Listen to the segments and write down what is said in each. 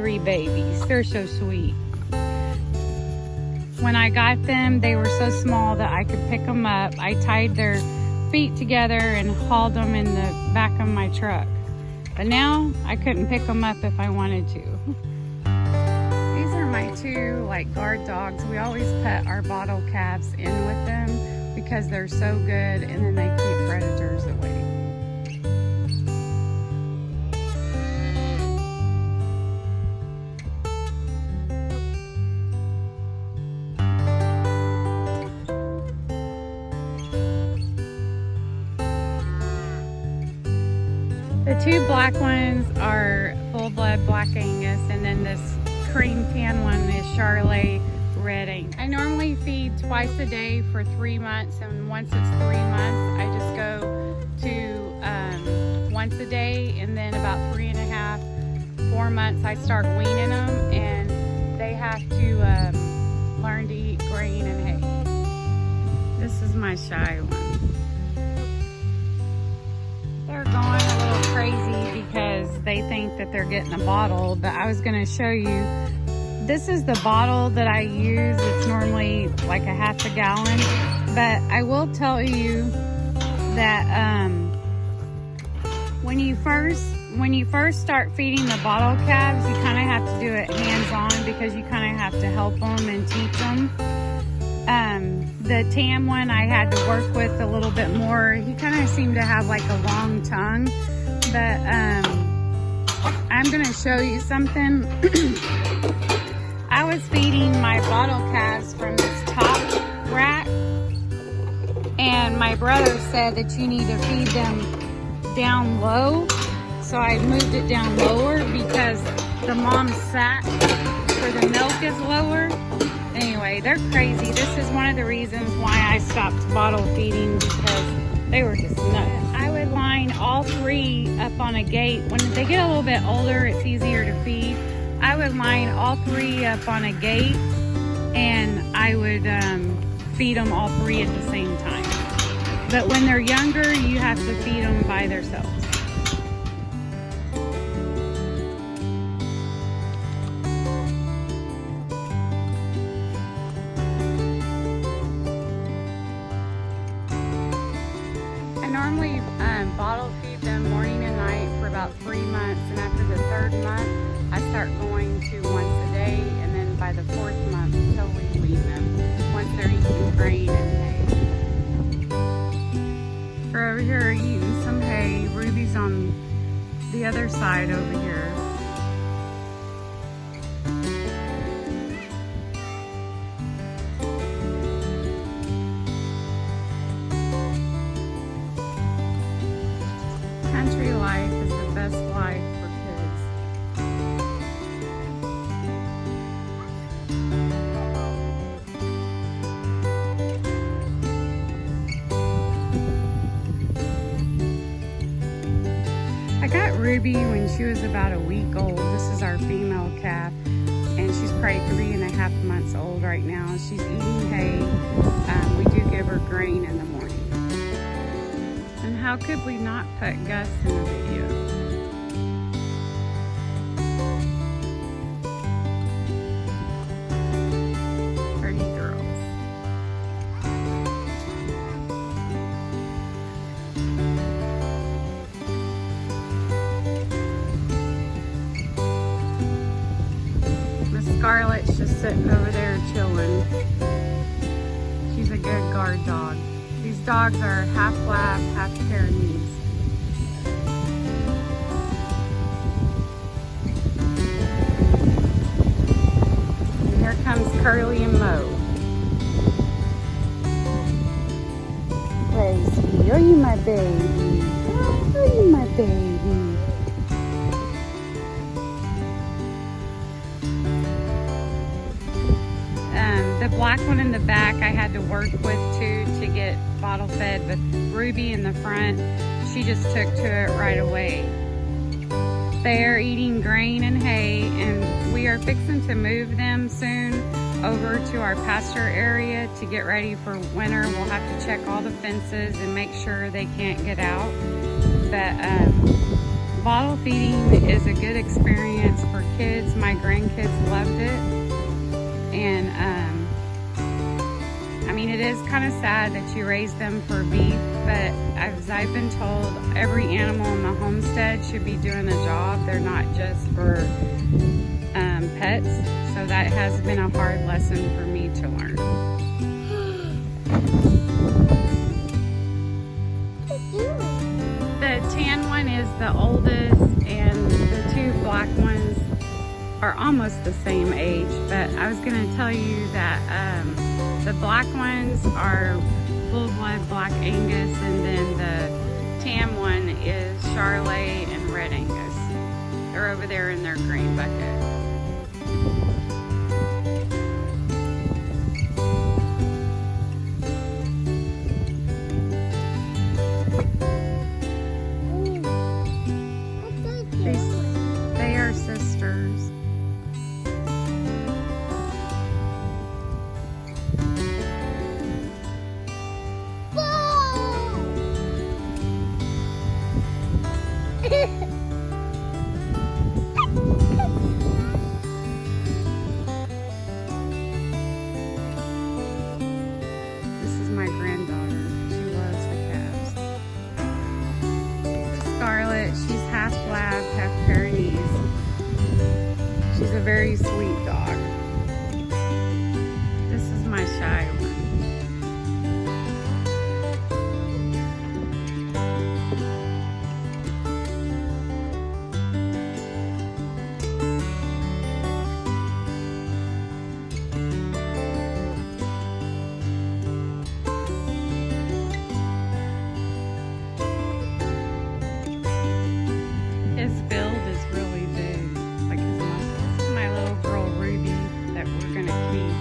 3 babies. They're so sweet. When I got them, they were so small that I could pick them up. I tied their feet together and hauled them in the back of my truck. But now I couldn't pick them up if I wanted to. These are my 2 like guard dogs. We always put our bottle calves in with them because they're so good, and then they keep predators away. The 2 black ones are full-blood Black Angus, and then this cream tan one is Charolais Red Angus. I normally feed twice a day for 3 months, and once it's 3 months, I just go to once a day, and then about 3.5, 4 months, I start weaning them, and they have to learn to eat grain and hay. This is my shy one. They're going a little crazy because they think that they're getting a bottle, but I was going to show you, this is the bottle that I use. It's normally like a half a gallon, but I will tell you that when you first start feeding the bottle calves, you kind of have to do it hands-on because you kind of have to help them and teach them. The tan one I had to work with a little bit more. He kind of seemed to have like a long tongue, but I'm going to show you something. I was feeding my bottle calves from this top rack, and my brother said that you need to feed them down low, so I moved it down lower because the mom's sack for the milk is lower. Anyway, they're crazy. This is one of the reasons why I stopped bottle feeding, because they were just nuts. I would line all 3 up on a gate. When they get a little bit older, it's easier to feed. I would line all 3 up on a gate, and I would feed them all 3 at the same time. But when they're younger, you have to feed them by themselves. Normally bottle feed them morning and night for about 3 months, and after the 3rd month I start going to once a day, and then by the 4th month until we wean them once they're eating grain and hay. We're over here eating some hay. Ruby's on the other side over here. Country life is the best life for kids. I got Ruby when she was about a week old. This is our female calf, and she's probably 3.5 months old right now. She's eating hay. We do give her grain in the morning. And how could we not put Gus in the video? Pretty girls. Miss Scarlett's just sitting over there chilling. She's a good guard dog. These dogs are half lab, half Pyrenees. And here comes Curly and Mo. Crazy. Are you my baby? Oh, are you my baby? The black one in the back I had to work with too to get bottle fed, but Ruby in the front, she just took to it right away. They are eating grain and hay, and we are fixing to move them soon over to our pasture area to get ready for winter. We'll have to check all the fences and make sure they can't get out. But Bottle feeding is a good experience for kids. My grandkids loved it. And I mean, it is kind of sad that you raise them for beef, but as I've been told, every animal in the homestead should be doing a job. They're not just for pets. So that has been a hard lesson for me to learn. The tan one is the oldest, and the two black ones are almost the same age. But I was going to tell you that the black ones are full-blood Black Angus, and then the tan one is Charolais and Red Angus. They're over there in their green bucket. They are sisters. This is my granddaughter. She loves the calves. Scarlet, she's half lab, half Pyrenees. She's a very sweet dog. This is my shy one. His build is really big, like his muscles. This is my little girl Ruby that we're gonna keep.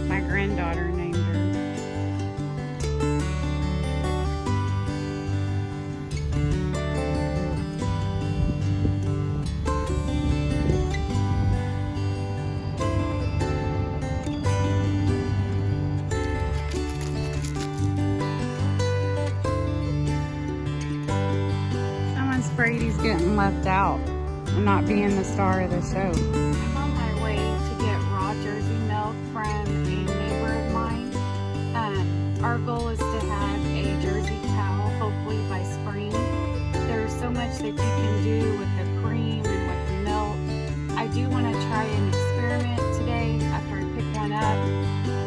My granddaughter named her. Afraid he's getting left out and not being the star of the show. I'm on my way to get raw Jersey milk from a neighbor of mine. Our goal is to have a Jersey cow hopefully by spring. There's so much that you can do with the cream and with the milk. I do want to try an experiment today after I pick one up.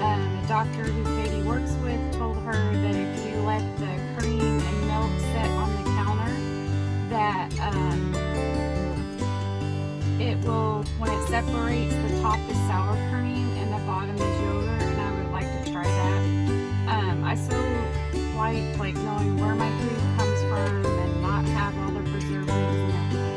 A doctor who Katie works with told her that if you let the cream and milk sit on the counter, that it will, when it separates, the top is sour cream and the bottom is yogurt, and I would like to try that. I so like knowing where my food comes from and not have all the preservatives and everything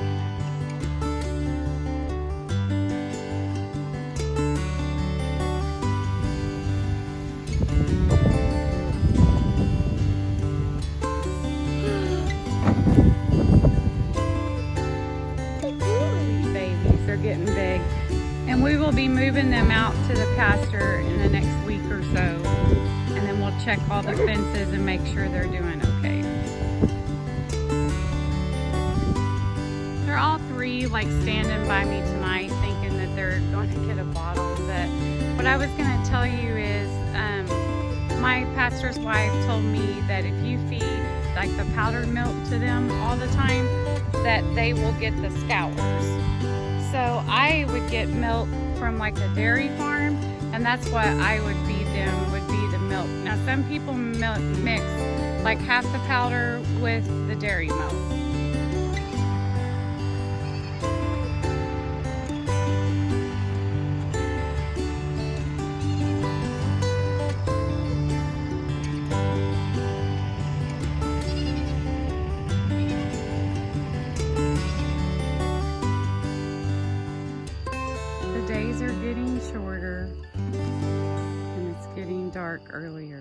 getting big, and we will be moving them out to the pasture in the next week or so, and then we'll check all the fences and make sure they're doing okay. They're all three like standing by me tonight thinking that they're going to get a bottle, but what I was going to tell you is my pastor's wife told me that if you feed like the powdered milk to them all the time, that they will get the scours. So I would get milk from like a dairy farm, and that's what I would feed them, would be the milk. Now some people mix like half the powder with the dairy milk. Days are getting shorter and it's getting dark earlier.